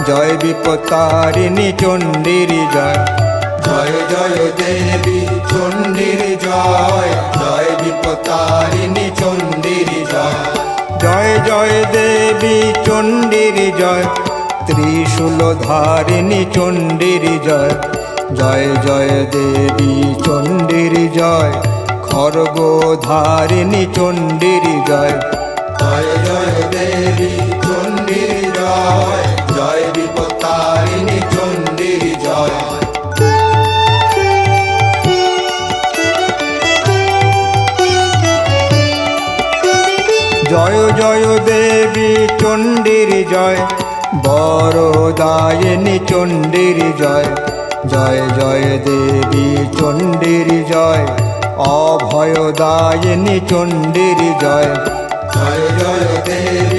জয় Bipattarini চণ্ডীর জয়। জয় জয় দেবী চণ্ডীর জয়, জয় Bipattarini চণ্ডীর জয়। জয় জয় দেবী চণ্ডীর জয়, ত্রিশূলধারিণী চণ্ডীর জয়। জয় জয় দেবী চণ্ডীর জয়, খড়গধারিণী চণ্ডীর জয়। জয় জয় দেবী চণ্ডীর জয়, জয় Bipattarini চণ্ডীর জয়। জয় জয় দেবী চণ্ডীর জয়, বরদায়িনী চণ্ডীর জয়। জয় জয় দেবী চণ্ডীর জয়, অভয়দায়িনী চণ্ডীর জয়। জয় জয় দেবী